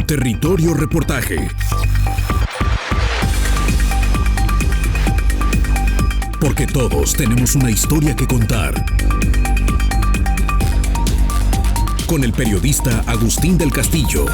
Territorio Reportaje. Porque todos tenemos una historia que contar. Con el periodista Agustín del Castillo.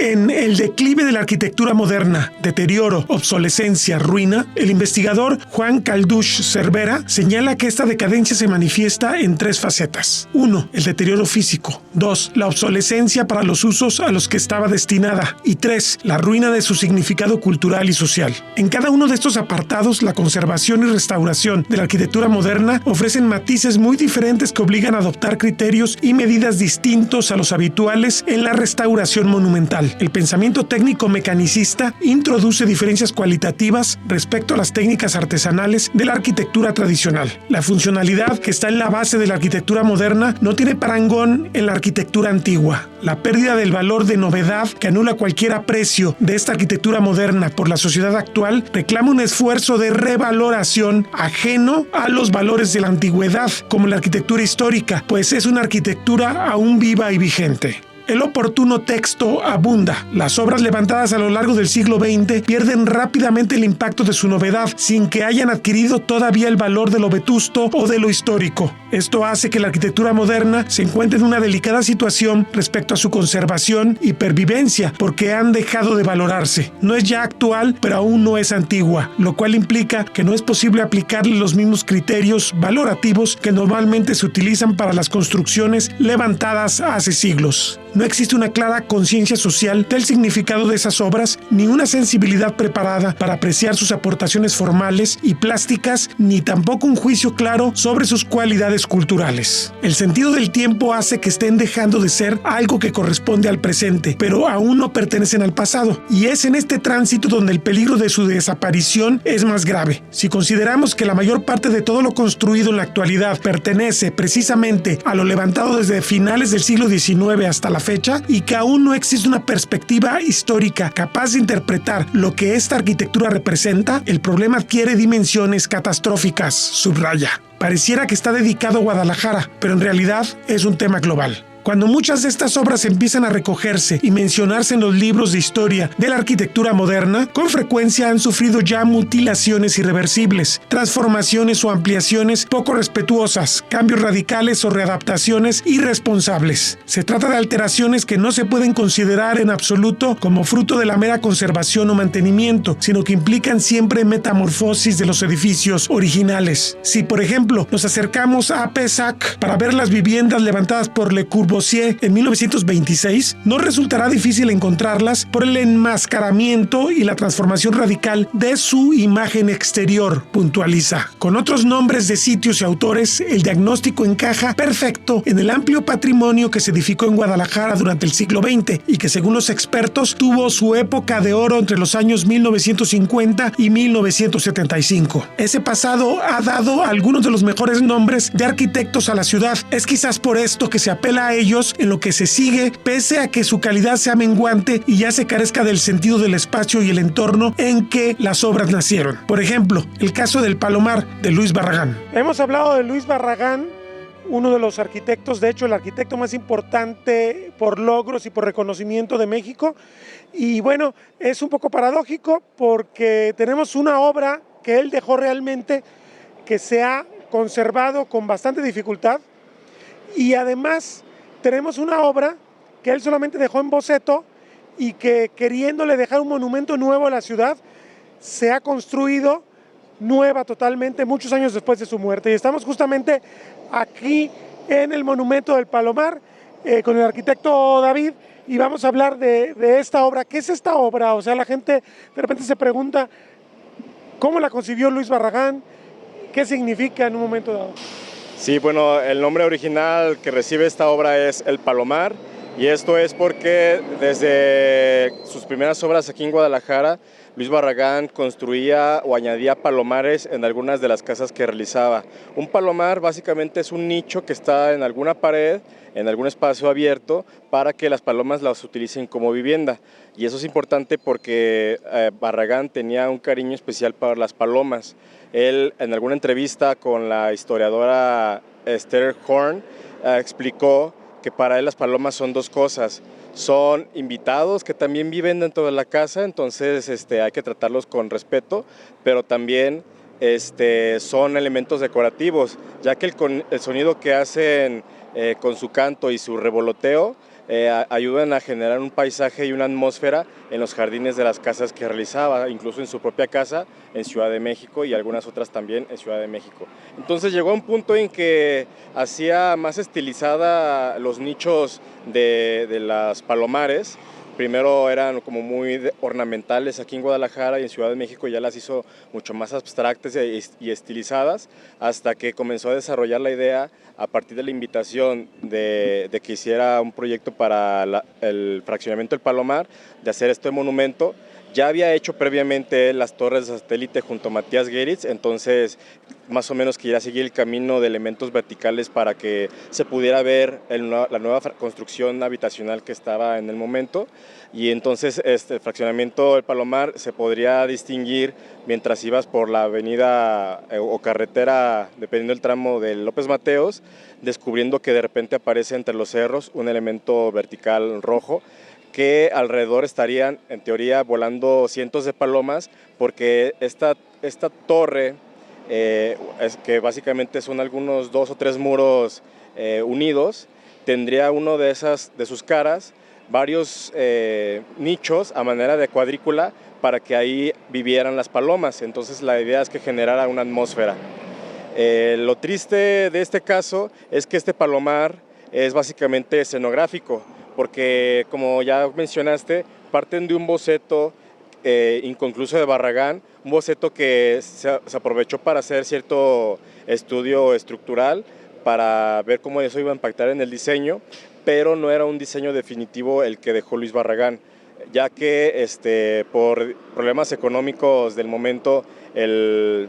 En El declive de la arquitectura moderna, deterioro, obsolescencia, ruina, el investigador Juan Calduch Cervera señala que esta decadencia se manifiesta en tres facetas. 1. El deterioro físico. 2. La obsolescencia para los usos a los que estaba destinada. Y 3. La ruina de su significado cultural y social. En cada uno de estos apartados, la conservación y restauración de la arquitectura moderna ofrecen matices muy diferentes que obligan a adoptar criterios y medidas distintos a los habituales en la restauración monumental. El pensamiento técnico mecanicista introduce diferencias cualitativas respecto a las técnicas artesanales de la arquitectura tradicional. La funcionalidad que está en la base de la arquitectura moderna no tiene parangón en la arquitectura antigua. La pérdida del valor de novedad que anula cualquier aprecio de esta arquitectura moderna por la sociedad actual reclama un esfuerzo de revaloración ajeno a los valores de la antigüedad, como la arquitectura histórica, pues es una arquitectura aún viva y vigente. El oportuno texto abunda. Las obras levantadas a lo largo del siglo XX pierden rápidamente el impacto de su novedad sin que hayan adquirido todavía el valor de lo vetusto o de lo histórico. Esto hace que la arquitectura moderna se encuentre en una delicada situación respecto a su conservación y pervivencia porque han dejado de valorarse. No es ya actual, pero aún no es antigua, lo cual implica que no es posible aplicarle los mismos criterios valorativos que normalmente se utilizan para las construcciones levantadas hace siglos. No existe una clara conciencia social del significado de esas obras, ni una sensibilidad preparada para apreciar sus aportaciones formales y plásticas, ni tampoco un juicio claro sobre sus cualidades culturales. El sentido del tiempo hace que estén dejando de ser algo que corresponde al presente, pero aún no pertenecen al pasado, y es en este tránsito donde el peligro de su desaparición es más grave. Si consideramos que la mayor parte de todo lo construido en la actualidad pertenece precisamente a lo levantado desde finales del siglo XIX hasta la fecha, y que aún no existe una perspectiva histórica capaz de interpretar lo que esta arquitectura representa, el problema adquiere dimensiones catastróficas, subraya. Pareciera que está dedicado a Guadalajara, pero en realidad es un tema global. Cuando muchas de estas obras empiezan a recogerse y mencionarse en los libros de historia de la arquitectura moderna, con frecuencia han sufrido ya mutilaciones irreversibles, transformaciones o ampliaciones poco respetuosas, cambios radicales o readaptaciones irresponsables. Se trata de alteraciones que no se pueden considerar en absoluto como fruto de la mera conservación o mantenimiento, sino que implican siempre metamorfosis de los edificios originales. Si, por ejemplo, nos acercamos a Pessac para ver las viviendas levantadas por Le Corbusier en 1926, no resultará difícil encontrarlas por el enmascaramiento y la transformación radical de su imagen exterior, puntualiza. Con otros nombres de sitios y autores, el diagnóstico encaja perfecto en el amplio patrimonio que se edificó en Guadalajara durante el siglo XX y que, según los expertos, tuvo su época de oro entre los años 1950 y 1975. Ese pasado ha dado algunos de los mejores nombres de arquitectos a la ciudad. Es quizás por esto que se apela a ellos en lo que se sigue, pese a que su calidad sea menguante y ya se carezca del sentido del espacio y el entorno en que las obras nacieron. Por ejemplo, el caso del Palomar de Luis Barragán. Hemos hablado de Luis Barragán, uno de los arquitectos, de hecho el arquitecto más importante por logros y por reconocimiento de México. Y bueno, es un poco paradójico porque tenemos una obra que él dejó realmente que se ha conservado con bastante dificultad, y además tenemos una obra que él solamente dejó en boceto y que, queriéndole dejar un monumento nuevo a la ciudad, se ha construido nueva totalmente muchos años después de su muerte. Y estamos justamente aquí en el monumento del Palomar con el arquitecto David, y vamos a hablar de esta obra. ¿Qué es esta obra? O sea, la gente de repente se pregunta ¿cómo la concibió Luis Barragán? ¿Qué significa en un momento dado? Sí, bueno, el nombre original que recibe esta obra es El Palomar, y esto es porque desde sus primeras obras aquí en Guadalajara, Luis Barragán construía o añadía palomares en algunas de las casas que realizaba. Un palomar básicamente es un nicho que está en alguna pared, en algún espacio abierto, para que las palomas las utilicen como vivienda. Y eso es importante porque Barragán tenía un cariño especial para las palomas. Él, en alguna entrevista con la historiadora Esther Horn, explicó que para él las palomas son dos cosas. Son invitados que también viven dentro de la casa, entonces hay que tratarlos con respeto, pero también son elementos decorativos, ya que el sonido que hacen con su canto y su revoloteo ayudan a generar un paisaje y una atmósfera en los jardines de las casas que realizaba, incluso en su propia casa en Ciudad de México y algunas otras también en Ciudad de México. Entonces llegó a un punto en que hacía más estilizada los nichos de las palomares. Primero eran como muy ornamentales aquí en Guadalajara, y en Ciudad de México ya las hizo mucho más abstractas y estilizadas, hasta que comenzó a desarrollar la idea a partir de la invitación de que hiciera un proyecto para el fraccionamiento del Palomar, de hacer este monumento. Ya había hecho previamente las torres de satélite junto a Matías Geritz, entonces más o menos quería seguir el camino de elementos verticales para que se pudiera ver la nueva construcción habitacional que estaba en el momento, y entonces el fraccionamiento del Palomar se podría distinguir mientras ibas por la avenida o carretera, dependiendo del tramo de López Mateos, descubriendo que de repente aparece entre los cerros un elemento vertical rojo, que alrededor estarían, en teoría, volando cientos de palomas, porque esta torre, que básicamente son algunos 2 o 3 muros unidos, tendría uno de sus caras varios nichos a manera de cuadrícula para que ahí vivieran las palomas. Entonces la idea es que generara una atmósfera. Lo triste de este caso es que este palomar es básicamente escenográfico, porque como ya mencionaste, parten de un boceto inconcluso de Barragán, un boceto que se aprovechó para hacer cierto estudio estructural, para ver cómo eso iba a impactar en el diseño, pero no era un diseño definitivo el que dejó Luis Barragán, ya que por problemas económicos del momento, el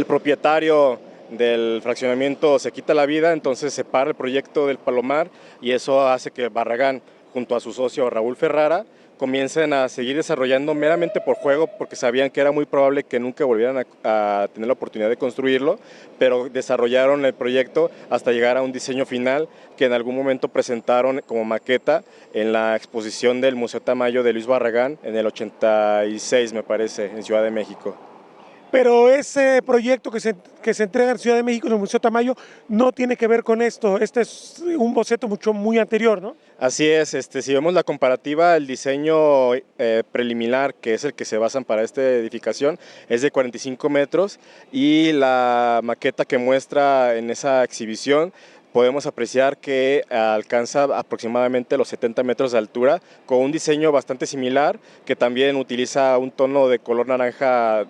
propietario del fraccionamiento se quita la vida, entonces se para el proyecto del Palomar, y eso hace que Barragán, junto a su socio Raúl Ferrara, comiencen a seguir desarrollando meramente por juego, porque sabían que era muy probable que nunca volvieran a tener la oportunidad de construirlo, pero desarrollaron el proyecto hasta llegar a un diseño final que en algún momento presentaron como maqueta en la exposición del Museo Tamayo de Luis Barragán en el 86, me parece, en Ciudad de México. Pero ese proyecto que se entrega en Ciudad de México en el Museo Tamayo no tiene que ver con esto. Este es un boceto muy anterior, ¿no? Así es, si vemos la comparativa, el diseño preliminar, que es el que se basan para esta edificación, es de 45 metros, y la maqueta que muestra en esa exhibición podemos apreciar que alcanza aproximadamente los 70 metros de altura, con un diseño bastante similar, que también utiliza un tono de color naranja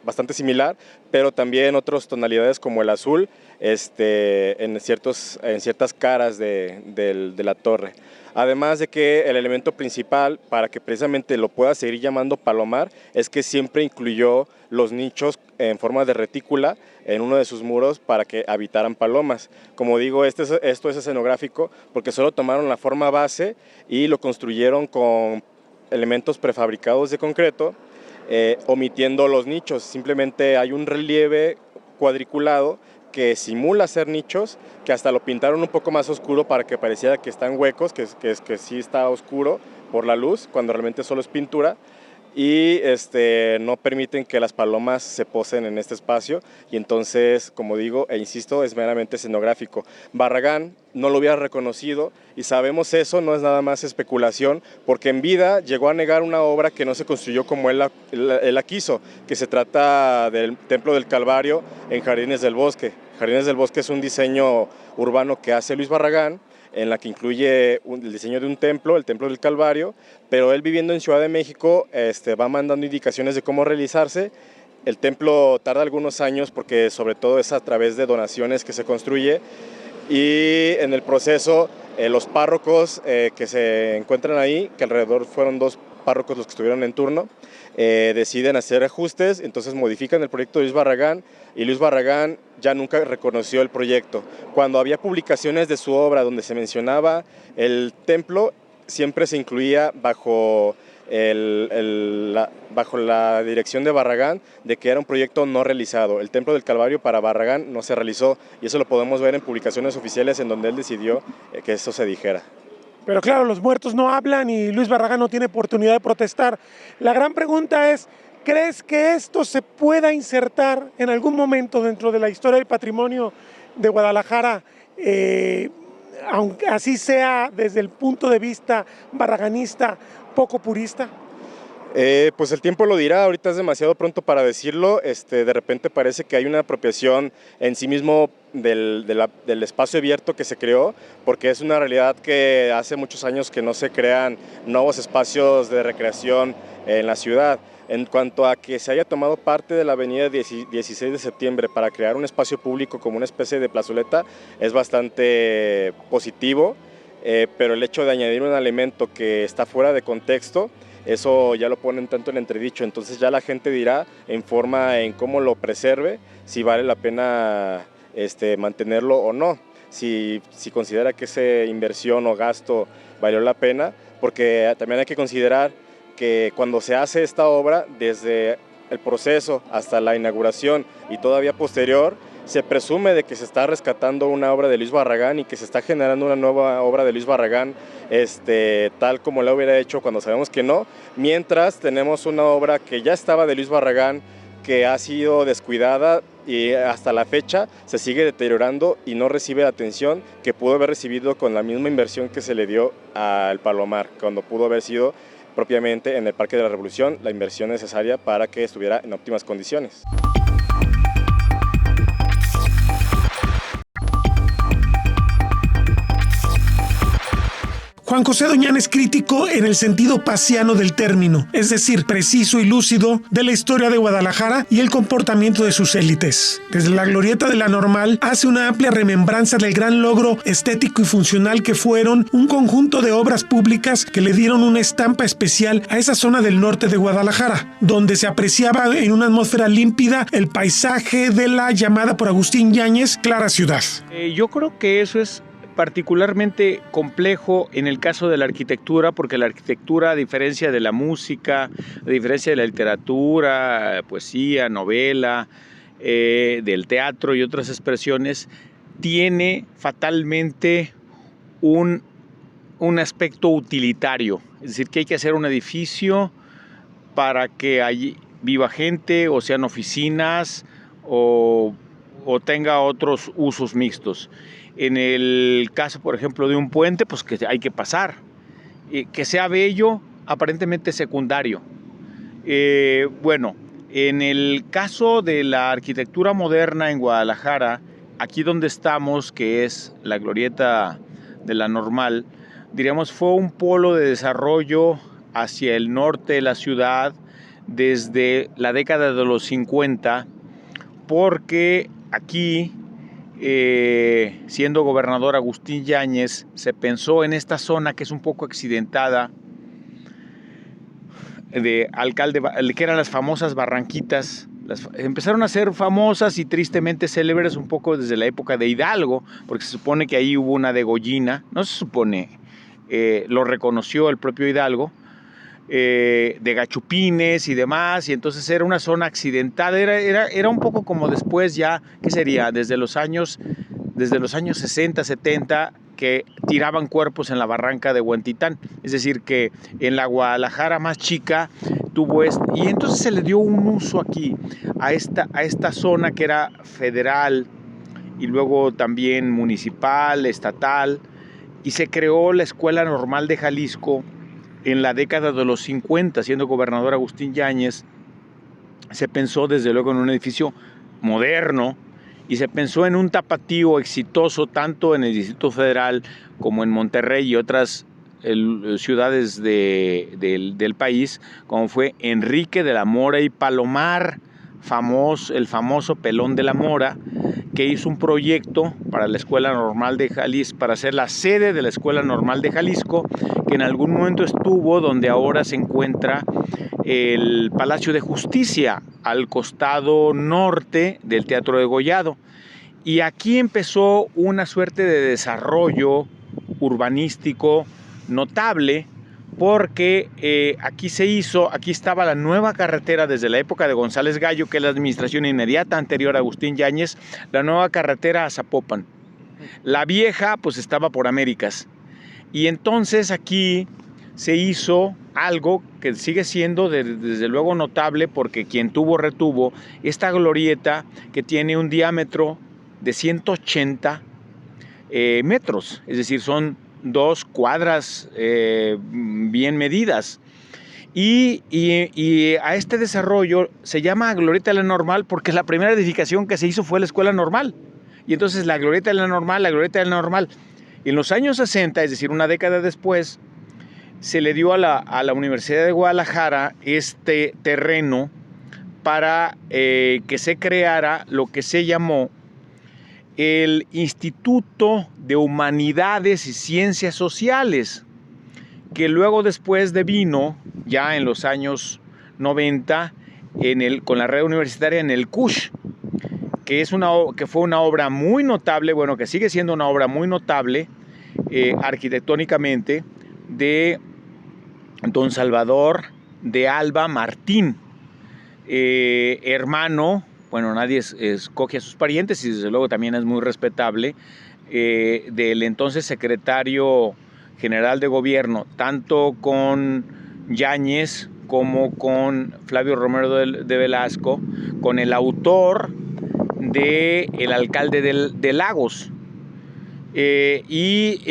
bastante similar, pero también otras tonalidades como el azul en ciertas caras de la torre. Además de que el elemento principal, para que precisamente lo pueda seguir llamando Palomar, es que siempre incluyó los nichos en forma de retícula en uno de sus muros para que habitaran palomas. Como digo, esto es escenográfico porque solo tomaron la forma base y lo construyeron con elementos prefabricados de concreto, omitiendo los nichos. Simplemente hay un relieve cuadriculado que simula ser nichos, que hasta lo pintaron un poco más oscuro para que pareciera que están huecos, que sí está oscuro por la luz, cuando realmente solo es pintura, y no permiten que las palomas se posen en este espacio, y entonces, como digo e insisto, es meramente escenográfico. Barragán no lo hubiera reconocido, y sabemos eso, no es nada más especulación, porque en vida llegó a negar una obra que no se construyó como él la quiso, que se trata del Templo del Calvario en Jardines del Bosque. Jardines del Bosque es un diseño urbano que hace Luis Barragán, en la que incluye el diseño de un templo, el Templo del Calvario, pero él, viviendo en Ciudad de México, va mandando indicaciones de cómo realizarse. El templo tarda algunos años porque sobre todo es a través de donaciones que se construye, y en el proceso los párrocos que se encuentran ahí, que alrededor fueron 2 párrocos los que estuvieron en turno, deciden hacer ajustes, entonces modifican el proyecto de Luis Barragán, y Luis Barragán ya nunca reconoció el proyecto. Cuando había publicaciones de su obra donde se mencionaba el templo, siempre se incluía bajo bajo la dirección de Barragán, de que era un proyecto no realizado. El Templo del Calvario para Barragán no se realizó, y eso lo podemos ver en publicaciones oficiales en donde él decidió que eso se dijera. Pero claro, los muertos no hablan y Luis Barragán no tiene oportunidad de protestar. La gran pregunta es, ¿crees que esto se pueda insertar en algún momento dentro de la historia del patrimonio de Guadalajara, aunque así sea desde el punto de vista barraganista, poco purista? Pues el tiempo lo dirá, ahorita es demasiado pronto para decirlo. De repente parece que hay una apropiación en sí mismo del espacio abierto que se creó, porque es una realidad que hace muchos años que no se crean nuevos espacios de recreación en la ciudad. En cuanto a que se haya tomado parte de la avenida 16 de septiembre para crear un espacio público como una especie de plazoleta es bastante positivo, pero el hecho de añadir un elemento que está fuera de contexto, eso ya lo ponen tanto en entredicho. Entonces ya la gente dirá en cómo lo preserve, si vale la pena mantenerlo o no, si considera que esa inversión o gasto valió la pena, porque también hay que considerar que cuando se hace esta obra, desde el proceso hasta la inauguración y todavía posterior, se presume de que se está rescatando una obra de Luis Barragán y que se está generando una nueva obra de Luis Barragán, tal como la hubiera hecho cuando sabemos que no, mientras tenemos una obra que ya estaba de Luis Barragán, que ha sido descuidada y hasta la fecha se sigue deteriorando y no recibe la atención que pudo haber recibido con la misma inversión que se le dio al Palomar, cuando pudo haber sido propiamente en el Parque de la Revolución la inversión necesaria para que estuviera en óptimas condiciones. Juan José Doñán es crítico en el sentido pasiano del término, es decir, preciso y lúcido de la historia de Guadalajara y el comportamiento de sus élites. Desde la glorieta de la Normal hace una amplia remembranza del gran logro estético y funcional que fueron un conjunto de obras públicas que le dieron una estampa especial a esa zona del norte de Guadalajara, donde se apreciaba en una atmósfera límpida el paisaje de la llamada por Agustín Yáñez Clara Ciudad. Yo creo que eso es particularmente complejo en el caso de la arquitectura, porque la arquitectura, a diferencia de la música, a diferencia de la literatura, poesía, novela, del teatro y otras expresiones, tiene fatalmente un aspecto utilitario. Es decir, que hay que hacer un edificio para que allí viva gente, o sean oficinas, o tenga otros usos mixtos. En el caso, por ejemplo, de un puente, pues que hay que pasar. Que sea bello, aparentemente secundario. Bueno, en el caso de la arquitectura moderna en Guadalajara, aquí donde estamos, que es la glorieta de la Normal, diríamos, fue un polo de desarrollo hacia el norte de la ciudad desde la década de los 50, porque aquí, siendo gobernador Agustín Yáñez, se pensó en esta zona que es un poco accidentada, de alcalde, que eran las famosas Barranquitas. Empezaron a ser famosas y tristemente célebres un poco desde la época de Hidalgo, porque se supone que ahí hubo una degollina, no se supone, lo reconoció el propio Hidalgo, de gachupines y demás, y entonces era una zona accidentada, era un poco como después ya, ¿qué sería? Desde los años 60, 70, que tiraban cuerpos en la barranca de Huentitán, es decir, que en la Guadalajara más chica tuvo y entonces se le dio un uso aquí a esta zona que era federal y luego también municipal, estatal, y se creó la Escuela Normal de Jalisco en la década de los 50, siendo gobernador Agustín Yáñez. Se pensó desde luego en un edificio moderno y se pensó en un tapatío exitoso tanto en el Distrito Federal como en Monterrey y otras ciudades del país, como fue Enrique de la Mora y Palomar, el famoso Pelón de la Mora, que hizo un proyecto para la Escuela Normal de Jalisco, para ser la sede de la Escuela Normal de Jalisco, que en algún momento estuvo donde ahora se encuentra el Palacio de Justicia, al costado norte del Teatro Degollado. Y aquí empezó una suerte de desarrollo urbanístico notable, porque aquí estaba la nueva carretera desde la época de González Gallo, que es la administración inmediata anterior a Agustín Yáñez, la nueva carretera a Zapopan. La vieja pues estaba por Américas. Y entonces aquí se hizo algo que sigue siendo desde luego notable, porque quien tuvo retuvo esta glorieta que tiene un diámetro de 180 metros, es decir, son 2 cuadras bien medidas. Y a este desarrollo se llama Glorieta de la Normal porque la primera edificación que se hizo fue la Escuela Normal. Y entonces la Glorieta de la Normal. En los años 60, es decir, una década después, se le dio a la Universidad de Guadalajara este terreno para que se creara lo que se llamó el Instituto de Humanidades y Ciencias Sociales, que luego después devino, ya en los años 90, con la red universitaria en el CUSH, que fue una obra muy notable, bueno, que sigue siendo una obra muy notable arquitectónicamente, de don Salvador de Alba Martín, hermano, bueno, nadie escoge a sus parientes y desde luego también es muy respetable, del entonces secretario general de gobierno, tanto con Yáñez como con Flavio Romero de Velasco, con el autor de El alcalde de Lagos. Y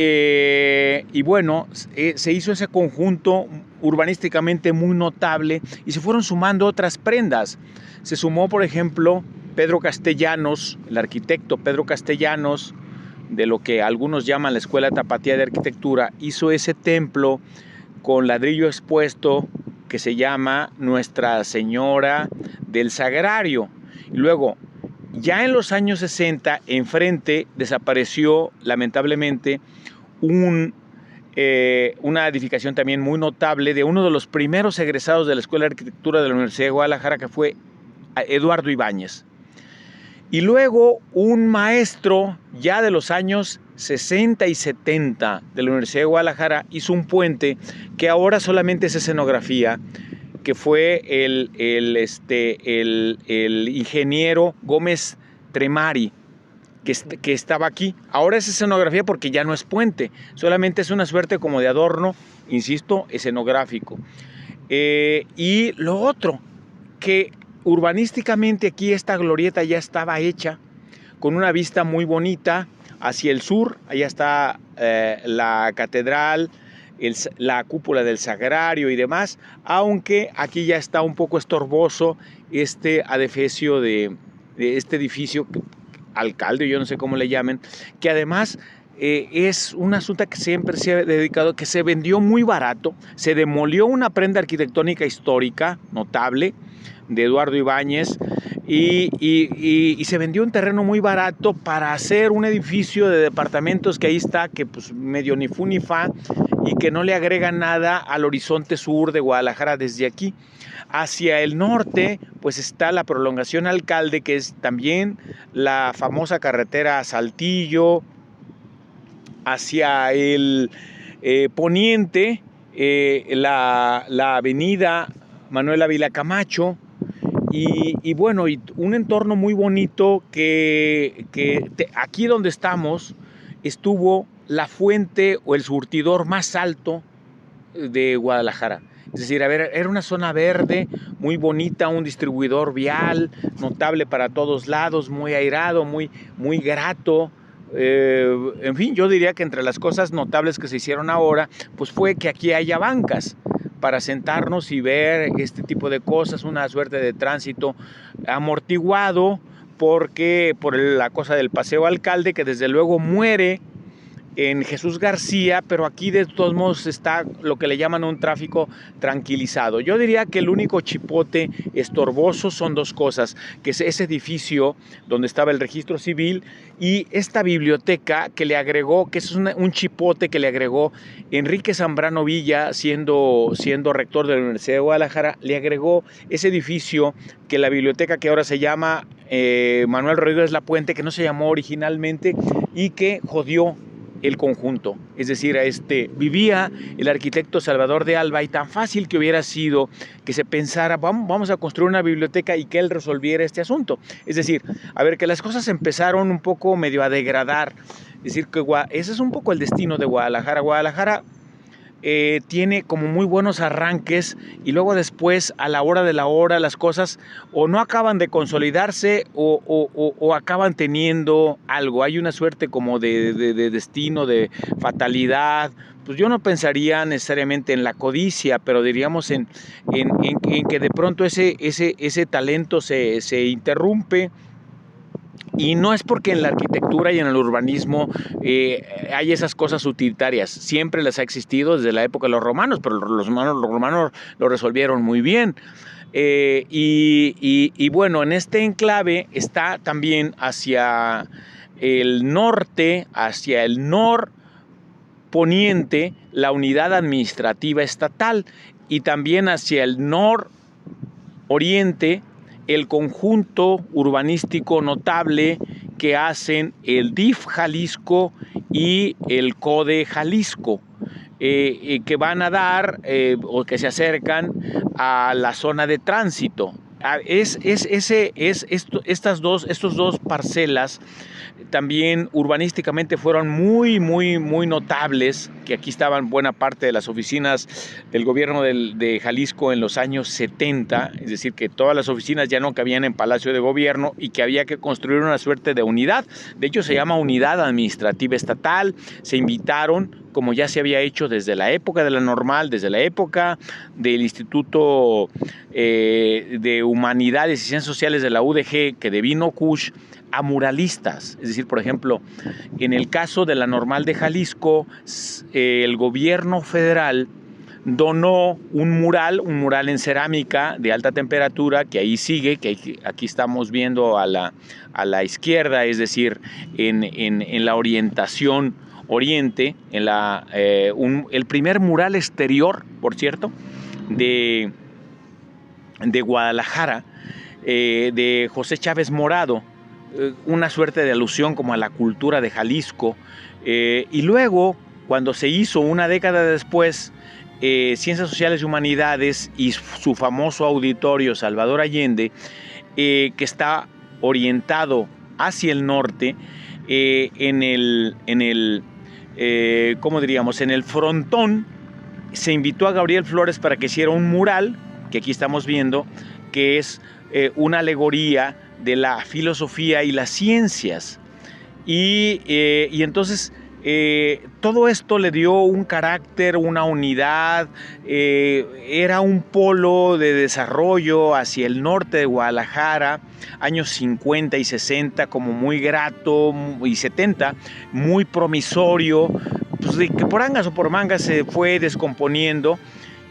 bueno, se hizo ese conjunto urbanísticamente muy notable y se fueron sumando otras prendas. Se sumó, por ejemplo, Pedro Castellanos, el arquitecto Pedro Castellanos, de lo que algunos llaman la Escuela Tapatía de Arquitectura, hizo ese templo con ladrillo expuesto que se llama Nuestra Señora del Sagrario. Y luego, ya en los años 60, enfrente desapareció lamentablemente una edificación también muy notable de uno de los primeros egresados de la Escuela de Arquitectura de la Universidad de Guadalajara, que fue Eduardo Ibáñez. Y luego un maestro ya de los años 60 y 70 de la Universidad de Guadalajara hizo un puente que ahora solamente es escenografía, que fue el ingeniero Gómez Tremari, que estaba aquí. Ahora es escenografía porque ya no es puente, solamente es una suerte como de adorno, insisto, escenográfico. Y lo otro, que urbanísticamente aquí esta glorieta ya estaba hecha, con una vista muy bonita hacia el sur. Allá está la catedral, la cúpula del Sagrario y demás, aunque aquí ya está un poco estorboso este adefesio de este edificio, alcalde, yo no sé cómo le llamen, que además es un asunto que siempre se ha dedicado, que se vendió muy barato. Se demolió una prenda arquitectónica histórica notable de Eduardo Ibáñez y se vendió un terreno muy barato para hacer un edificio de departamentos que ahí está, que pues medio ni fu ni fa, y que no le agrega nada al horizonte sur de Guadalajara desde aquí. Hacia el norte pues está la prolongación Alcalde, que es también la famosa carretera a Saltillo. Hacia el poniente, la avenida Manuel Ávila Camacho, y bueno, y un entorno muy bonito que aquí donde estamos estuvo la fuente o el surtidor más alto de Guadalajara. Es decir, era una zona verde muy bonita, un distribuidor vial notable para todos lados, muy airado, muy grato. En fin, yo diría que entre las cosas notables que se hicieron ahora, pues fue que aquí haya bancas para sentarnos y ver este tipo de cosas, una suerte de tránsito amortiguado, porque por la cosa del Paseo Alcalde, que desde luego muere en Jesús García, pero aquí de todos modos está lo que le llaman un tráfico tranquilizado. Yo diría que el único chipote estorboso son dos cosas, que es ese edificio donde estaba el registro civil y esta biblioteca que le agregó, que es un chipote que le agregó Enrique Zambrano Villa, siendo rector de la Universidad de Guadalajara, le agregó ese edificio que la biblioteca que ahora se llama Manuel Rodríguez Lapuente, que no se llamó originalmente y que jodió el conjunto. Es decir, vivía el arquitecto Salvador de Alba y tan fácil que hubiera sido que se pensara, vamos a construir una biblioteca y que él resolviera este asunto. Es decir, a ver, que las cosas empezaron un poco medio a degradar. Es decir, que ese es un poco el destino de Guadalajara. Guadalajara tiene como muy buenos arranques y luego después, a la hora de la hora, las cosas o no acaban de consolidarse o acaban teniendo algo. Hay una suerte como de destino, de fatalidad. Pues yo no pensaría necesariamente en la codicia, pero diríamos en que de pronto ese talento se interrumpe. Y no es porque en la arquitectura y en el urbanismo hay esas cosas utilitarias. Siempre les ha existido desde la época de los romanos, pero los romanos lo resolvieron muy bien. Y bueno, en este enclave está también hacia el norte, hacia el norponiente, la unidad administrativa estatal y también hacia el nororiente, el conjunto urbanístico notable que hacen el DIF Jalisco y el CODE Jalisco, que van a dar o que se acercan a la zona de tránsito. Estos dos parcelas también urbanísticamente fueron muy notables, que aquí estaban buena parte de las oficinas del gobierno de Jalisco en los años 70, es decir, que todas las oficinas ya no cabían en Palacio de Gobierno y que había que construir una suerte de unidad. De hecho, se llama Unidad Administrativa Estatal. Se invitaron, como ya se había hecho desde la época de la Normal, desde la época del Instituto de Humanidades y Ciencias Sociales de la UDG, que devino Kush, a muralistas. Es decir, por ejemplo, en el caso de la Normal de Jalisco, el gobierno federal donó un mural en cerámica de alta temperatura, que ahí sigue, que aquí estamos viendo a la izquierda, es decir, en la orientación oriente, el primer mural exterior, por cierto, de Guadalajara, de José Chávez Morado, una suerte de alusión como a la cultura de Jalisco. Y luego, cuando se hizo una década después, Ciencias Sociales y Humanidades y su famoso auditorio Salvador Allende, que está orientado hacia el norte, en el frontón, se invitó a Gabriel Flores para que hiciera un mural, que aquí estamos viendo, que es una alegoría de la filosofía y las ciencias. Y entonces todo esto le dio un carácter, una unidad, era un polo de desarrollo hacia el norte de Guadalajara, años 50 y 60 como muy grato, y 70 muy promisorio, pues de que por angas o por mangas se fue descomponiendo,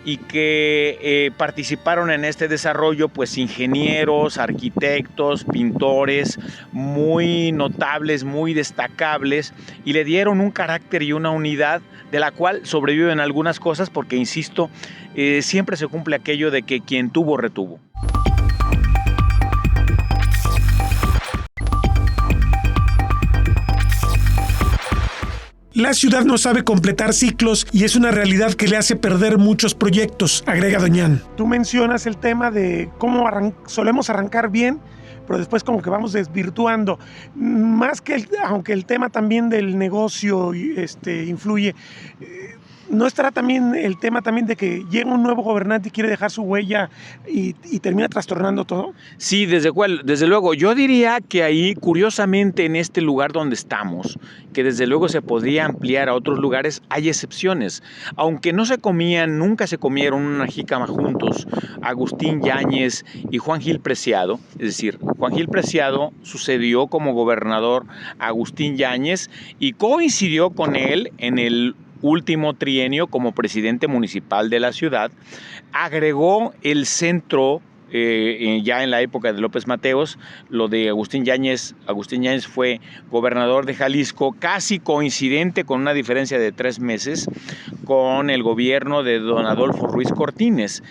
y que participaron en este desarrollo pues ingenieros, arquitectos, pintores muy notables, muy destacables, y le dieron un carácter y una unidad de la cual sobreviven algunas cosas, porque insisto, siempre se cumple aquello de que quien tuvo retuvo. La ciudad no sabe completar ciclos y es una realidad que le hace perder muchos proyectos, agrega Doñán. Tú mencionas el tema de cómo solemos arrancar bien, pero después como que vamos desvirtuando. Más que aunque el tema también del negocio influye, ¿no estará también el tema también de que llega un nuevo gobernante y quiere dejar su huella y termina trastornando todo? Sí, desde luego. Yo diría que ahí, curiosamente, en este lugar donde estamos, que desde luego se podría ampliar a otros lugares, hay excepciones. Aunque nunca se comieron una jícama juntos, Agustín Yáñez y Juan Gil Preciado. Es decir, Juan Gil Preciado sucedió como gobernador a Agustín Yáñez y coincidió con él en el último trienio como presidente municipal de la ciudad. Agregó el centro ya en la época de López Mateos, lo de Agustín Yáñez. Agustín Yáñez fue gobernador de Jalisco, casi coincidente, con una diferencia de 3 meses, con el gobierno de don Adolfo Ruiz Cortines.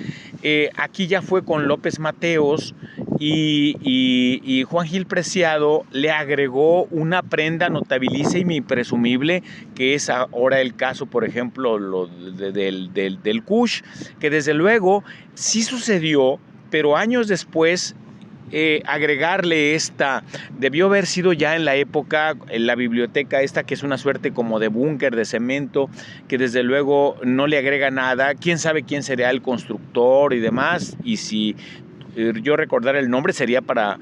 Aquí ya fue con López Mateos y Juan Gil Preciado le agregó una prenda notabilísima y presumible, que es ahora el caso, por ejemplo, del Kush, que desde luego sí sucedió, pero años después agregarle esta, debió haber sido ya en la época, en la biblioteca esta, que es una suerte como de búnker de cemento, que desde luego no le agrega nada. Quién sabe quién será el constructor y demás, y si yo recordar el nombre sería para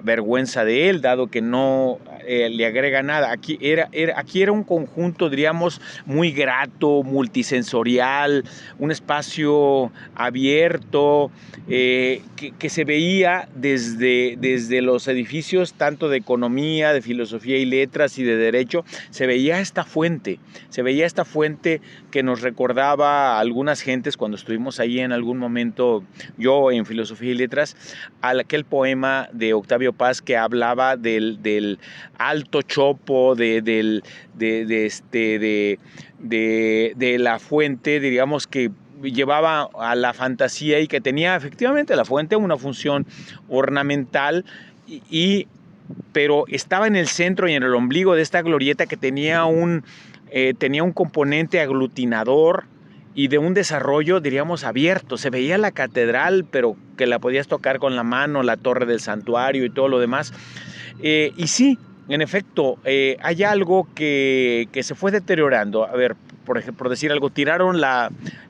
vergüenza de él, dado que no le agrega nada. Aquí era un conjunto, diríamos, muy grato, multisensorial, un espacio abierto, que se veía desde los edificios, tanto de economía, de filosofía y letras y de derecho. Se veía esta fuente que nos recordaba a algunas gentes cuando estuvimos ahí en algún momento, yo en filosofía y letras, aquel poema de Octavio Paz que hablaba del alto chopo, de la fuente, diríamos, que llevaba a la fantasía y que tenía efectivamente la fuente una función ornamental, pero estaba en el centro y en el ombligo de esta glorieta, que tenía un componente aglutinador y de un desarrollo, diríamos, abierto. Se veía la catedral, pero que la podías tocar con la mano, la torre del santuario y todo lo demás. Y sí, en efecto, hay algo que se fue deteriorando. A ver, por ejemplo, por decir algo, tiraron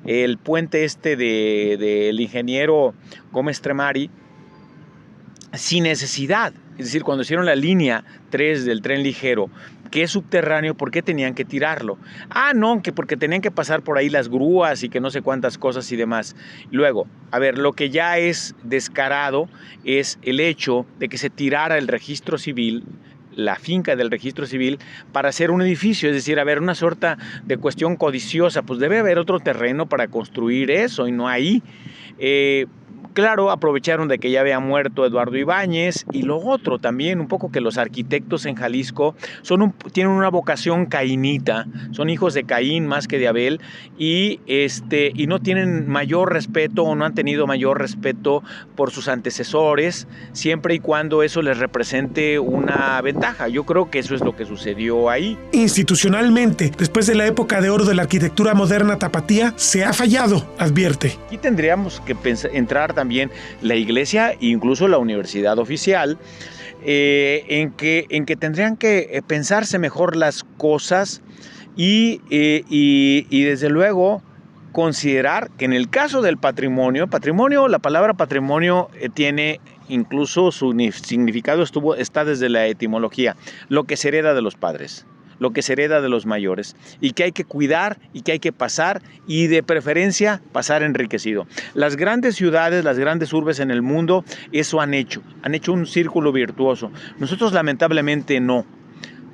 el puente del ingeniero Gómez Tremari sin necesidad. Es decir, cuando hicieron la línea 3 del tren ligero, que es subterráneo, ¿por qué tenían que tirarlo? No, que porque tenían que pasar por ahí las grúas y que no sé cuántas cosas y demás. Luego, a ver, lo que ya es descarado es el hecho de que se tirara el registro civil, la finca del registro civil, para hacer un edificio. Es decir, a ver, una suerte de cuestión codiciosa, pues debe haber otro terreno para construir eso y no ahí. Claro, aprovecharon de que ya había muerto Eduardo Ibáñez, y lo otro también, un poco que los arquitectos en Jalisco tienen una vocación caínita, son hijos de Caín más que de Abel, y no tienen mayor respeto o no han tenido mayor respeto por sus antecesores, siempre y cuando eso les represente una ventaja. Yo creo que eso es lo que sucedió ahí. Institucionalmente, después de la época de oro de la arquitectura moderna tapatía, se ha fallado, advierte. Aquí tendríamos que entrar también la iglesia e incluso la universidad oficial, en que tendrían que pensarse mejor las cosas y desde luego considerar que en el caso del patrimonio, la palabra patrimonio tiene incluso su significado, está desde la etimología, lo que se hereda de los padres, lo que se hereda de los mayores, y que hay que cuidar y que hay que pasar, y de preferencia pasar enriquecido. Las grandes ciudades, las grandes urbes en el mundo, eso han hecho un círculo virtuoso. Nosotros lamentablemente no,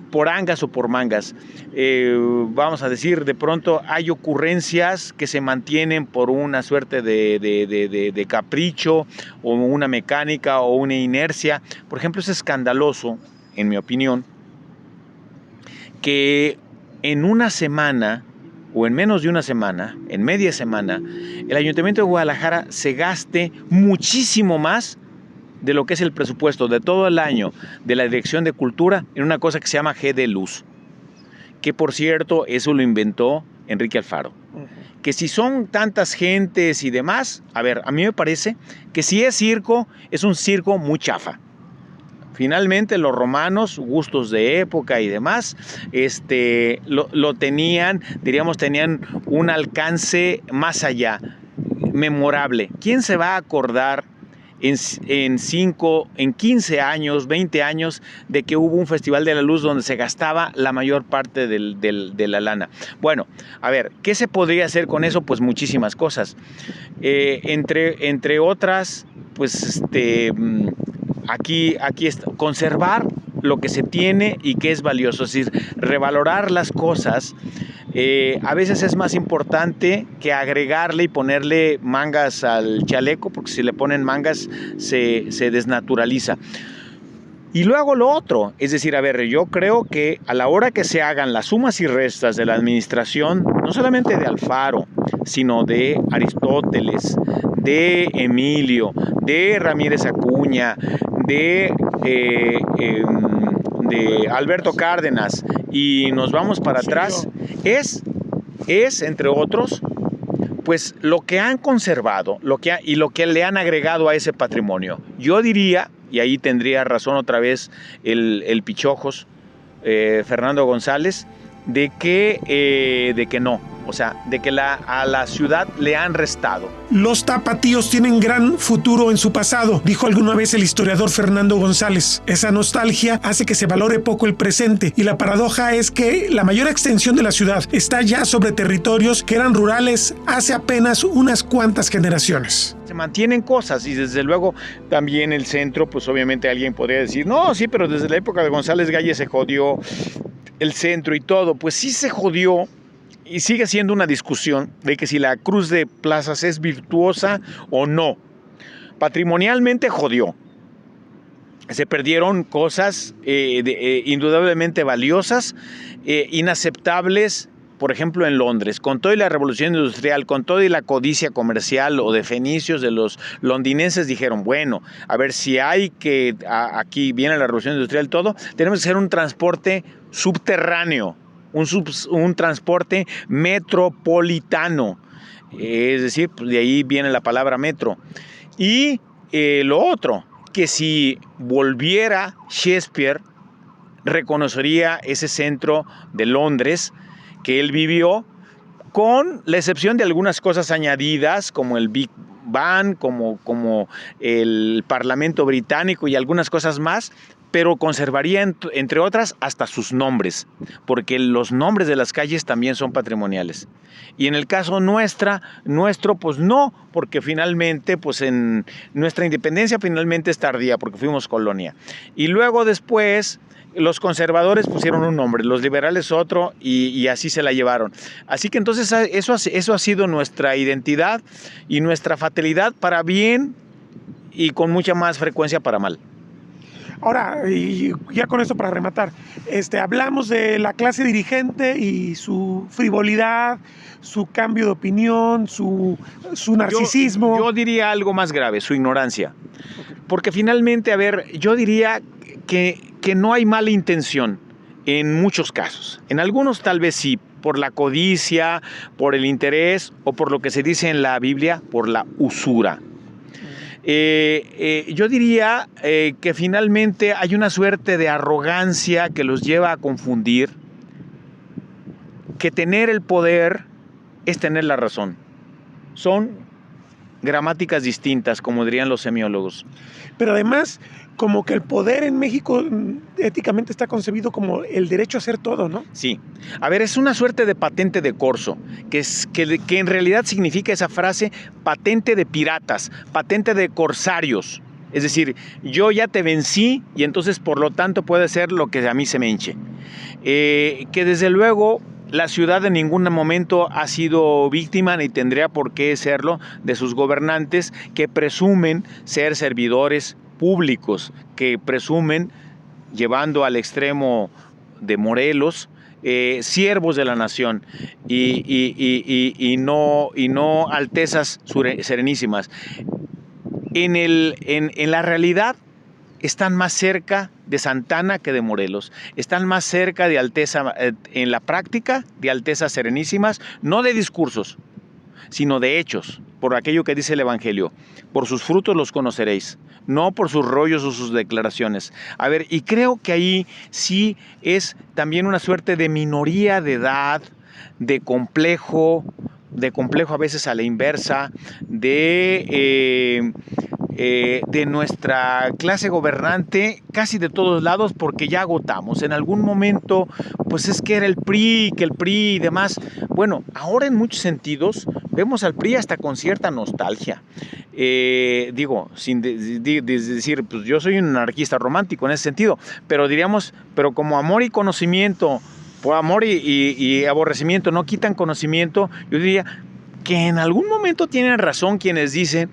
por angas o por mangas. Vamos a decir, de pronto hay ocurrencias que se mantienen por una suerte de capricho, o una mecánica o una inercia. Por ejemplo, es escandaloso, en mi opinión, que en una semana, o en menos de una semana, en media semana, el Ayuntamiento de Guadalajara se gaste muchísimo más de lo que es el presupuesto de todo el año de la Dirección de Cultura en una cosa que se llama G de Luz, que por cierto, eso lo inventó Enrique Alfaro. Que si son tantas gentes y demás, a ver, a mí me parece que si es circo, es un circo muy chafa. Finalmente los romanos, gustos de época y demás, lo tenían, diríamos, tenían un alcance más allá, memorable. ¿Quién se va a acordar en 15 años, 20 años, de que hubo un Festival de la Luz donde se gastaba la mayor parte de la lana? Bueno, a ver, ¿qué se podría hacer con eso? Pues muchísimas cosas. Entre otras, pues aquí está, conservar lo que se tiene y que es valioso, es decir, revalorar las cosas. A veces es más importante que agregarle y ponerle mangas al chaleco, porque si le ponen mangas se desnaturaliza. Y luego lo otro, es decir, a ver, yo creo que a la hora que se hagan las sumas y restas de la administración, no solamente de Alfaro, sino de Aristóteles, de Emilio, de Ramírez Acuña, de Alberto Cárdenas, y nos vamos para atrás, es, entre otros, pues lo que han conservado y lo que le han agregado a ese patrimonio. Yo diría, y ahí tendría razón otra vez el Pichojos, Fernando González, de que no, o sea, de que a la ciudad le han restado. Los tapatíos tienen gran futuro en su pasado, dijo alguna vez el historiador Fernando González. Esa nostalgia hace que se valore poco el presente, y la paradoja es que la mayor extensión de la ciudad está ya sobre territorios que eran rurales hace apenas unas cuantas generaciones. Se mantienen cosas, y desde luego también el centro, pues obviamente alguien podría decir, no, sí, pero desde la época de González Galle se jodió el centro y todo. Pues sí se jodió, y sigue siendo una discusión de que si la Cruz de Plazas es virtuosa o no. Patrimonialmente jodió. Se perdieron cosas indudablemente valiosas, inaceptables, por ejemplo en Londres, con toda la revolución industrial, con toda la codicia comercial o de fenicios de los londinenses, dijeron, bueno, a ver, si hay que, aquí viene la revolución industrial, todo, tenemos que hacer un transporte subterráneo, un transporte metropolitano, es decir, pues de ahí viene la palabra metro. Y lo otro, que si volviera Shakespeare, reconocería ese centro de Londres que él vivió, con la excepción de algunas cosas añadidas, como el Big Ben, como el Parlamento británico y algunas cosas más, pero conservaría, entre otras, hasta sus nombres, porque los nombres de las calles también son patrimoniales. Y en el caso nuestro, pues no, porque finalmente, pues en nuestra independencia finalmente es tardía, porque fuimos colonia. Y luego después, los conservadores pusieron un nombre, los liberales otro, y así se la llevaron. Así que entonces eso ha sido nuestra identidad y nuestra fatalidad para bien, y con mucha más frecuencia para mal. Ahora, y ya con esto para rematar, hablamos de la clase dirigente y su frivolidad, su cambio de opinión, su narcisismo. Yo diría algo más grave, su ignorancia. Porque finalmente, a ver, yo diría que no hay mala intención en muchos casos. En algunos tal vez sí, por la codicia, por el interés, o por lo que se dice en la Biblia, por la usura. Yo diría que finalmente hay una suerte de arrogancia que los lleva a confundir que tener el poder es tener la razón. Son gramáticas distintas, como dirían los semiólogos. Pero además, como que el poder en México éticamente está concebido como el derecho a hacer todo, ¿no? Sí. A ver, es una suerte de patente de corso, que en realidad significa esa frase patente de piratas, patente de corsarios. Es decir, yo ya te vencí y entonces por lo tanto puedo hacer lo que a mí se me hinche. Que desde luego la ciudad en ningún momento ha sido víctima, ni tendría por qué serlo, de sus gobernantes que presumen ser servidores públicos, que presumen, llevando al extremo de Morelos, siervos de la nación y no altezas serenísimas. En la realidad están más cerca de Santana que de Morelos, están más cerca de Alteza, en la práctica, de Altezas Serenísimas, no de discursos, sino de hechos, por aquello que dice el Evangelio: por sus frutos los conoceréis, no por sus rollos o sus declaraciones. A ver, y creo que ahí sí es también una suerte de minoría de edad, de complejo a veces a la inversa, de nuestra clase gobernante, casi de todos lados, porque ya agotamos. En algún momento, pues es que era el PRI, que el PRI y demás. Bueno, ahora en muchos sentidos vemos al PRI hasta con cierta nostalgia. Sin decir, pues yo soy un anarquista romántico en ese sentido, pero diríamos, pero como amor y conocimiento, por amor y aborrecimiento no quitan conocimiento, yo diría que en algún momento tienen razón quienes dicen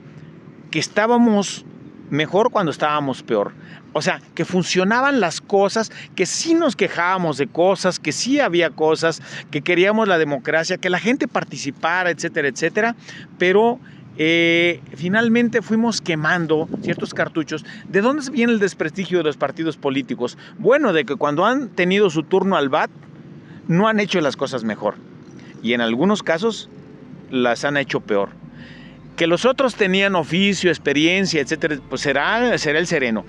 que estábamos mejor cuando estábamos peor. O sea, que funcionaban las cosas, que sí nos quejábamos de cosas, que sí había cosas, que queríamos la democracia, que la gente participara, etcétera, etcétera, pero finalmente fuimos quemando ciertos cartuchos. ¿De dónde viene el desprestigio de los partidos políticos? Bueno, de que cuando han tenido su turno al bat, no han hecho las cosas mejor. Y en algunos casos las han hecho peor. Que los otros tenían oficio, experiencia, etcétera, pues será el sereno.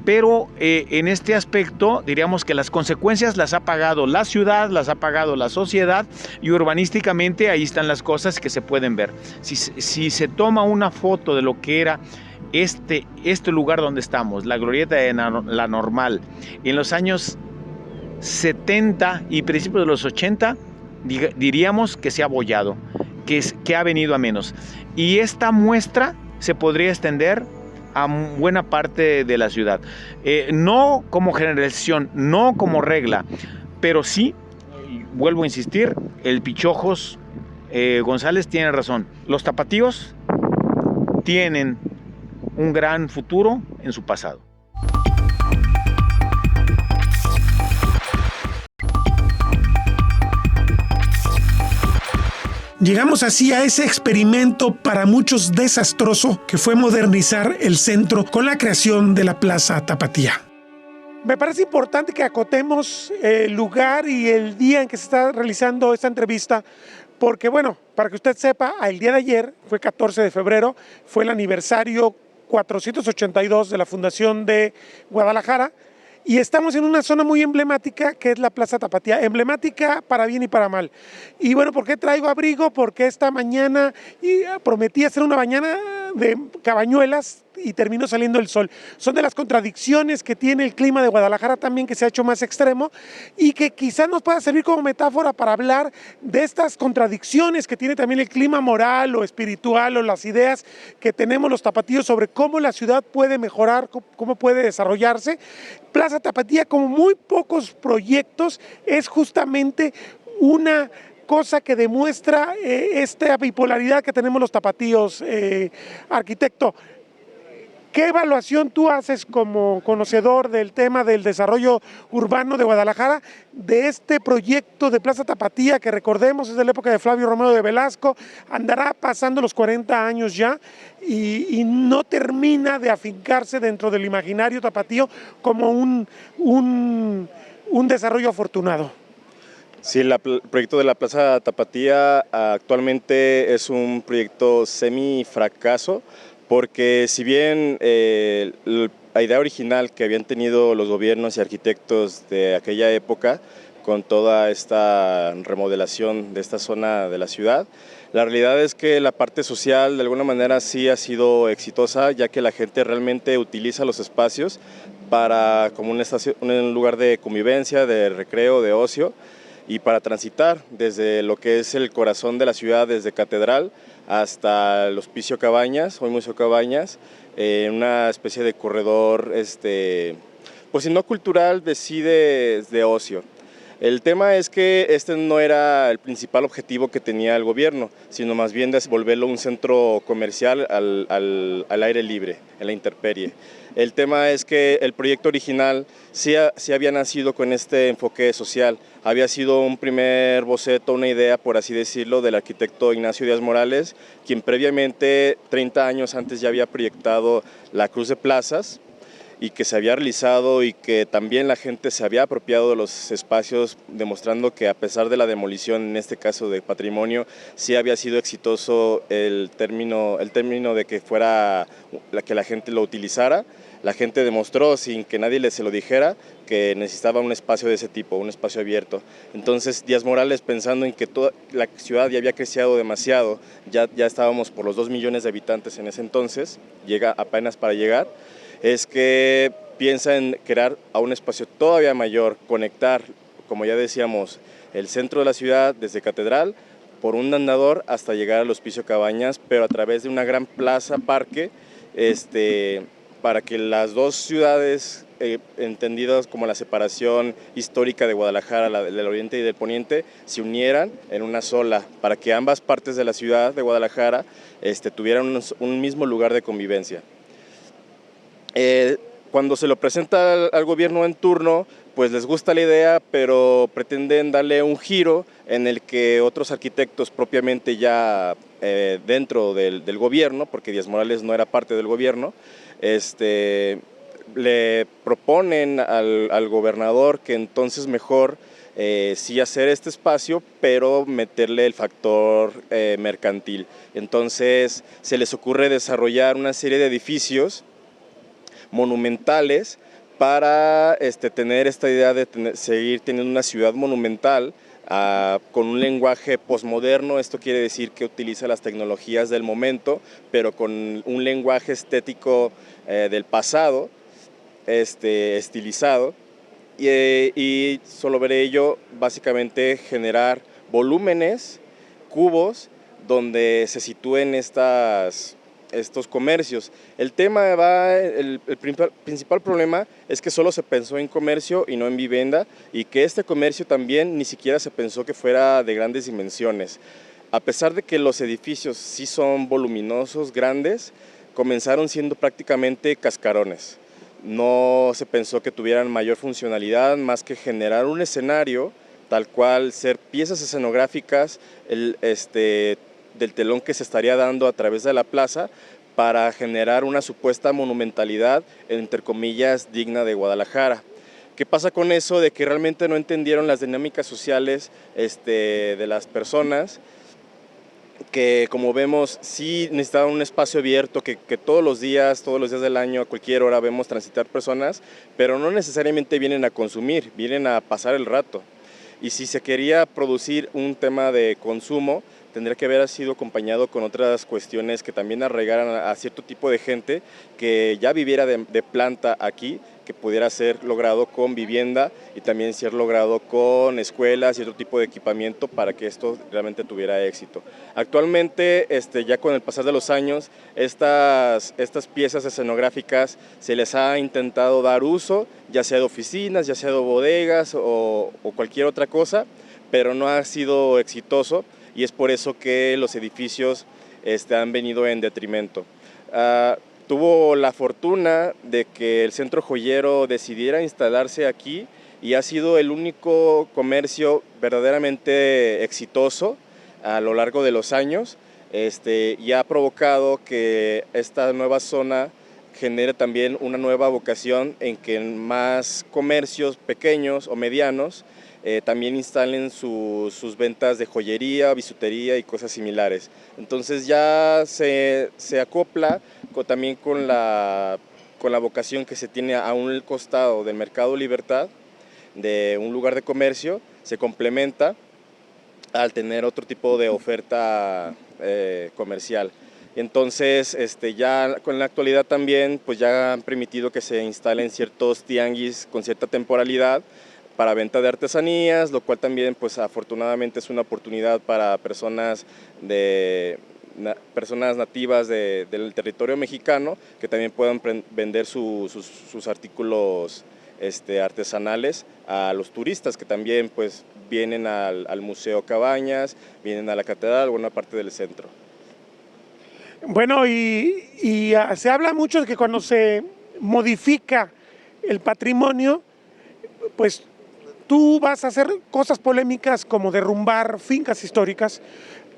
Pero en este aspecto diríamos que las consecuencias las ha pagado la ciudad, las ha pagado la sociedad, y urbanísticamente ahí están las cosas que se pueden ver. Si se toma una foto de lo que era este lugar donde estamos, la glorieta de la Normal, en los años 70 y principios de los 80, diríamos que se ha abollado, que ha venido a menos. Y esta muestra se podría extender a buena parte de la ciudad. No como generalización, no como regla, pero sí, vuelvo a insistir, el Pichojos González tiene razón. Los tapatíos tienen un gran futuro en su pasado. Llegamos así a ese experimento para muchos desastroso que fue modernizar el centro con la creación de la Plaza Tapatía. Me parece importante que acotemos el lugar y el día en que se está realizando esta entrevista, porque bueno, para que usted sepa, el día de ayer, fue 14 de febrero, fue el aniversario 482 de la Fundación de Guadalajara, y estamos en una zona muy emblemática que es la Plaza Tapatía, emblemática para bien y para mal. Y bueno, ¿por qué traigo abrigo? Porque esta mañana prometí hacer una mañana de cabañuelas y terminó saliendo el sol. Son de las contradicciones que tiene el clima de Guadalajara también, que se ha hecho más extremo y que quizás nos pueda servir como metáfora para hablar de estas contradicciones que tiene también el clima moral o espiritual o las ideas que tenemos los tapatíos sobre cómo la ciudad puede mejorar, cómo puede desarrollarse. Plaza Tapatía, como muy pocos proyectos, es justamente una cosa que demuestra esta bipolaridad que tenemos los tapatíos. Arquitecto, ¿qué evaluación tú haces como conocedor del tema del desarrollo urbano de Guadalajara de este proyecto de Plaza Tapatía, que recordemos es de la época de Flavio Romero de Velasco, andará pasando los 40 años ya y no termina de afincarse dentro del imaginario tapatío como un desarrollo afortunado? Sí, el proyecto de la Plaza Tapatía actualmente es un proyecto semi-fracaso, porque si bien la idea original que habían tenido los gobiernos y arquitectos de aquella época, con toda esta remodelación de esta zona de la ciudad, la realidad es que la parte social de alguna manera sí ha sido exitosa, ya que la gente realmente utiliza los espacios como un lugar de convivencia, de recreo, de ocio, y para transitar desde lo que es el corazón de la ciudad, desde Catedral hasta el Hospicio Cabañas, hoy Museo Cabañas, una especie de corredor, pues si no cultural, sí de ocio. El tema es que este no era el principal objetivo que tenía el gobierno, sino más bien de volverlo un centro comercial al aire libre, en la intemperie. El tema es que el proyecto original sí había nacido con este enfoque social, había sido un primer boceto, una idea, por así decirlo, del arquitecto Ignacio Díaz Morales, quien previamente, 30 años antes, ya había proyectado la Cruz de Plazas, y que se había realizado y que también la gente se había apropiado de los espacios, demostrando que a pesar de la demolición, en este caso de patrimonio, sí había sido exitoso el término de que fuera que la gente lo utilizara. La gente demostró, sin que nadie se lo dijera, que necesitaba un espacio de ese tipo, un espacio abierto. Entonces Díaz Morales, pensando en que toda la ciudad ya había crecido demasiado, ya estábamos por los 2 millones de habitantes en ese entonces, llega apenas para llegar, es que piensa en crear a un espacio todavía mayor, conectar, como ya decíamos, el centro de la ciudad desde Catedral por un andador hasta llegar al Hospicio Cabañas, pero a través de una gran plaza, parque, para que las dos ciudades, entendidas como la separación histórica de Guadalajara, del oriente y del poniente, se unieran en una sola, para que ambas partes de la ciudad de Guadalajara tuvieran un mismo lugar de convivencia. Cuando se lo presenta al gobierno en turno, pues les gusta la idea, pero pretenden darle un giro en el que otros arquitectos propiamente ya dentro del gobierno, porque Díaz Morales no era parte del gobierno, le proponen al gobernador que entonces mejor sí hacer este espacio, pero meterle el factor mercantil. Entonces se les ocurre desarrollar una serie de edificios monumentales para tener esta idea de seguir teniendo una ciudad monumental con un lenguaje posmoderno. Esto quiere decir que utiliza las tecnologías del momento, pero con un lenguaje estético del pasado, estilizado, y solo veré ello básicamente generar volúmenes, cubos, donde se sitúen estos comercios. El principal problema es que solo se pensó en comercio y no en vivienda, y que este comercio también ni siquiera se pensó que fuera de grandes dimensiones. A pesar de que los edificios sí son voluminosos, grandes, comenzaron siendo prácticamente cascarones. No se pensó que tuvieran mayor funcionalidad más que generar un escenario, tal cual ser piezas escenográficas del telón que se estaría dando a través de la plaza, para generar una supuesta monumentalidad, entre comillas, digna de Guadalajara. ¿Qué pasa con eso? De que realmente no entendieron las dinámicas sociales de las personas, que como vemos sí necesitaban un espacio abierto, que todos los días del año, a cualquier hora vemos transitar personas, pero no necesariamente vienen a consumir, vienen a pasar el rato. Y si se quería producir un tema de consumo, tendría que haber sido acompañado con otras cuestiones que también arraigaran a cierto tipo de gente que ya viviera de planta aquí, que pudiera ser logrado con vivienda y también ser logrado con escuelas y otro tipo de equipamiento para que esto realmente tuviera éxito. Actualmente, ya con el pasar de los años, estas piezas escenográficas se les ha intentado dar uso, ya sea de oficinas, ya sea de bodegas o cualquier otra cosa, pero no ha sido exitoso, y es por eso que los edificios han venido en detrimento. Tuvo la fortuna de que el Centro Joyero decidiera instalarse aquí, y ha sido el único comercio verdaderamente exitoso a lo largo de los años, y ha provocado que esta nueva zona genere también una nueva vocación en que más comercios pequeños o medianos también instalen sus ventas de joyería, bisutería y cosas similares. Entonces ya se acopla también con la vocación que se tiene a un costado del Mercado Libertad, de un lugar de comercio, se complementa al tener otro tipo de oferta comercial. Entonces, ya con la actualidad también, pues ya han permitido que se instalen ciertos tianguis con cierta temporalidad para venta de artesanías, lo cual también, pues afortunadamente, es una oportunidad para personas nativas del territorio mexicano, que también puedan vender sus artículos artesanales a los turistas que también pues vienen al Museo Cabañas, vienen a la Catedral, buena parte del centro. Bueno, y se habla mucho de que cuando se modifica el patrimonio, pues tú vas a hacer cosas polémicas como derrumbar fincas históricas,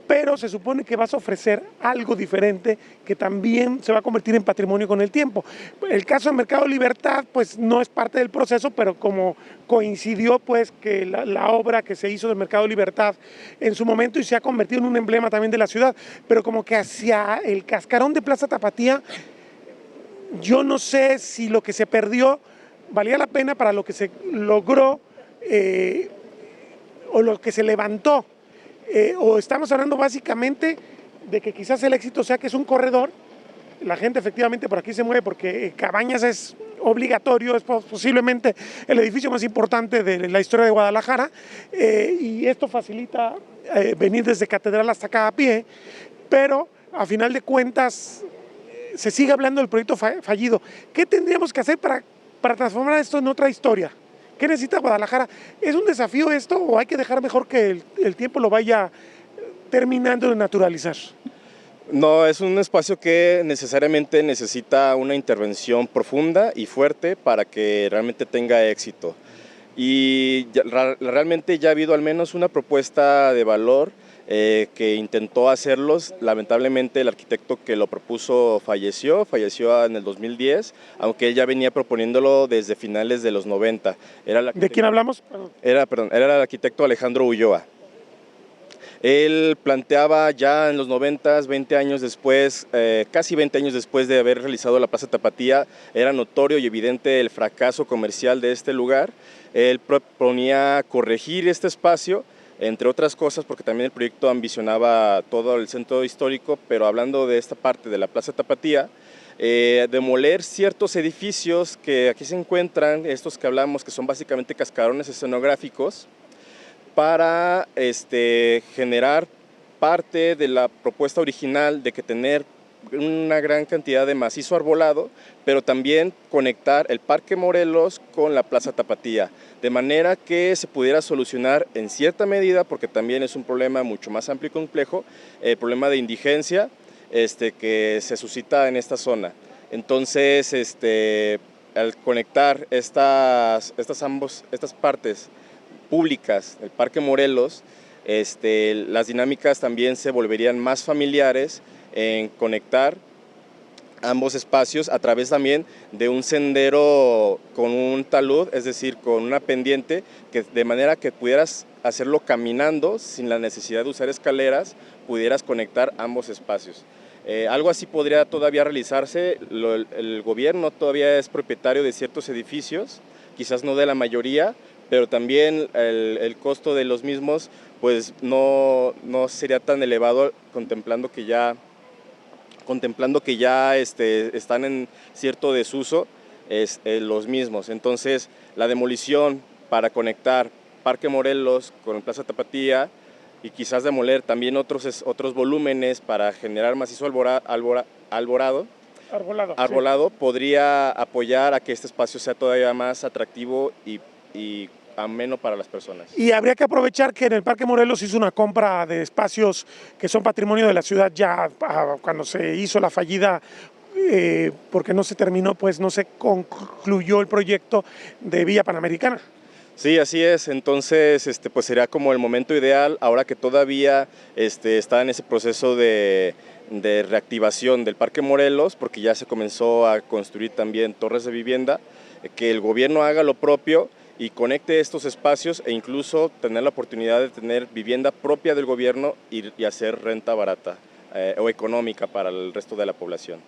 pero se supone que vas a ofrecer algo diferente que también se va a convertir en patrimonio con el tiempo. El caso de Mercado Libertad pues no es parte del proceso, pero como coincidió pues que la obra que se hizo de Mercado Libertad en su momento y se ha convertido en un emblema también de la ciudad, pero como que hacia el cascarón de Plaza Tapatía, yo no sé si lo que se perdió valía la pena para lo que se logró o lo que se levantó. O estamos hablando básicamente de que quizás el éxito sea que es un corredor, la gente efectivamente por aquí se mueve porque Cabañas es obligatorio, es posiblemente el edificio más importante de la historia de Guadalajara, y esto facilita venir desde Catedral hasta acá a pie, pero a final de cuentas se sigue hablando del proyecto fallido. ¿Qué tendríamos que hacer para transformar esto en otra historia? ¿Qué necesita Guadalajara? ¿Es un desafío esto o hay que dejar mejor que el tiempo lo vaya terminando de naturalizar? No, es un espacio que necesariamente necesita una intervención profunda y fuerte para que realmente tenga éxito. y realmente ya ha habido al menos una propuesta de valor que intentó hacerlos. Lamentablemente el arquitecto que lo propuso falleció en el 2010, aunque él ya venía proponiéndolo desde finales de los 90. ¿De quién hablamos? Era el arquitecto Alejandro Ulloa. Él planteaba ya en los 90, 20 años después, casi 20 años después de haber realizado la Plaza Tapatía, era notorio y evidente el fracaso comercial de este lugar. Él proponía corregir este espacio, entre otras cosas, porque también el proyecto ambicionaba todo el centro histórico, pero hablando de esta parte de la Plaza Tapatía, demoler ciertos edificios que aquí se encuentran, estos que hablamos, que son básicamente cascarones escenográficos, para generar parte de la propuesta original de que tener una gran cantidad de macizo arbolado, pero también conectar el Parque Morelos con la Plaza Tapatía, de manera que se pudiera solucionar en cierta medida, porque también es un problema mucho más amplio y complejo, el problema de indigencia que se suscita en esta zona. Entonces, al conectar estas partes públicas del Parque Morelos, las dinámicas también se volverían más familiares en conectar ambos espacios a través también de un sendero con un talud, es decir, con una pendiente, de manera que pudieras hacerlo caminando sin la necesidad de usar escaleras, pudieras conectar ambos espacios. Algo así podría todavía realizarse. El gobierno todavía es propietario de ciertos edificios, quizás no de la mayoría, pero también el costo de los mismos pues no sería tan elevado, contemplando que ya están en cierto desuso los mismos. Entonces la demolición para conectar Parque Morelos con Plaza Tapatía y quizás demoler también otros volúmenes para generar macizo arbolado, sí, podría apoyar a que este espacio sea todavía más atractivo y ameno para las personas. Y habría que aprovechar que en el Parque Morelos hizo una compra de espacios que son patrimonio de la ciudad ya cuando se hizo la fallida, porque no se terminó, pues no se concluyó el proyecto de Villa Panamericana. Sí, así es. Entonces, pues sería como el momento ideal, ahora que todavía está en ese proceso de reactivación del Parque Morelos, porque ya se comenzó a construir también torres de vivienda, que el gobierno haga lo propio y conecte estos espacios e incluso tener la oportunidad de tener vivienda propia del gobierno y hacer renta barata o económica para el resto de la población.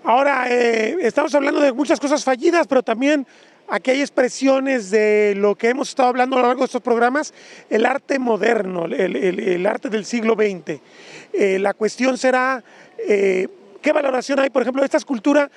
Ahora, estamos hablando de muchas cosas fallidas, pero también aquí hay expresiones de lo que hemos estado hablando a lo largo de estos programas, el arte moderno, el arte del siglo XX. La cuestión será, ¿qué valoración hay, por ejemplo, de esta escultura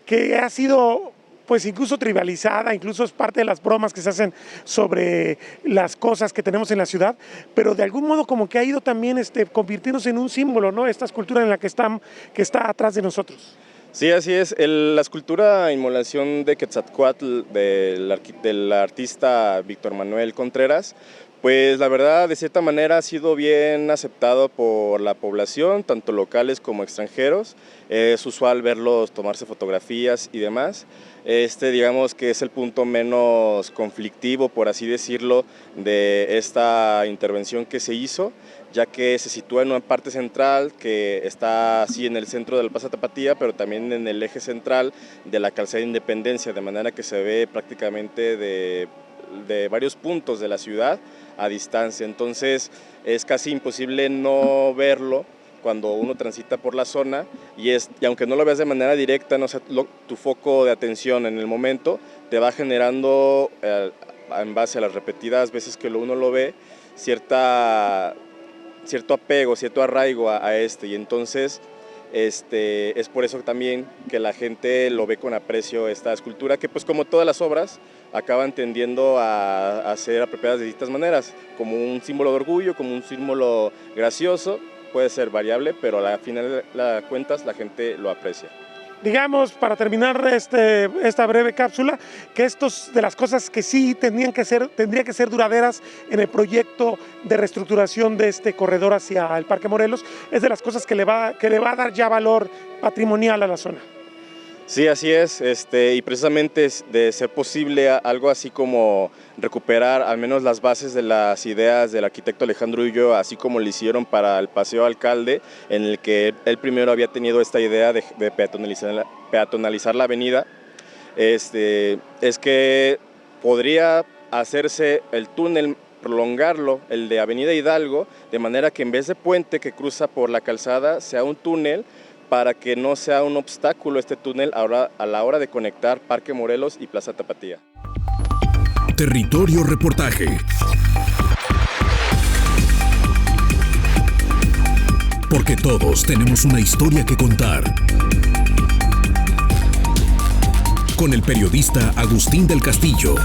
que ha sido pues incluso trivializada, incluso es parte de las bromas que se hacen sobre las cosas que tenemos en la ciudad, pero de algún modo como que ha ido también convirtiéndose en un símbolo, ¿no? Esta escultura en la que está atrás de nosotros. Sí, así es. La escultura Inmolación de Quetzalcóatl del artista Víctor Manuel Contreras, pues la verdad de cierta manera ha sido bien aceptado por la población, tanto locales como extranjeros. Es usual verlos tomarse fotografías y demás. Digamos que es el punto menos conflictivo, por así decirlo, de esta intervención que se hizo, ya que se sitúa en una parte central que está así en el centro de la Plaza Tapatía, pero también en el eje central de la calzada de Independencia, de manera que se ve prácticamente de varios puntos de la ciudad a distancia. Entonces es casi imposible no verlo cuando uno transita por la zona y aunque no lo veas de manera directa, no sea, tu foco de atención en el momento te va generando, en base a las repetidas veces que uno lo ve, cierto apego, cierto arraigo a y entonces es por eso también que la gente lo ve con aprecio esta escultura, que pues como todas las obras acaban tendiendo a ser apropiadas de distintas maneras, como un símbolo de orgullo, como un símbolo gracioso, puede ser variable, pero al final de cuentas la gente lo aprecia. Digamos, para terminar esta breve cápsula, que estos de las cosas que sí tendrían que ser duraderas en el proyecto de reestructuración de este corredor hacia el Parque Morelos, es de las cosas que le va a dar ya valor patrimonial a la zona. Sí, así es, y precisamente de ser posible algo así como recuperar al menos las bases de las ideas del arquitecto Alejandro Ulloa, así como lo hicieron para el Paseo Alcalde, en el que él primero había tenido esta idea de peatonalizar la avenida, es que podría hacerse el túnel, prolongarlo, el de Avenida Hidalgo, de manera que en vez de puente que cruza por la calzada, sea un túnel, para que no sea un obstáculo este túnel ahora a la hora de conectar Parque Morelos y Plaza Tapatía. Territorio Reportaje. Porque todos tenemos una historia que contar. Con el periodista Agustín del Castillo.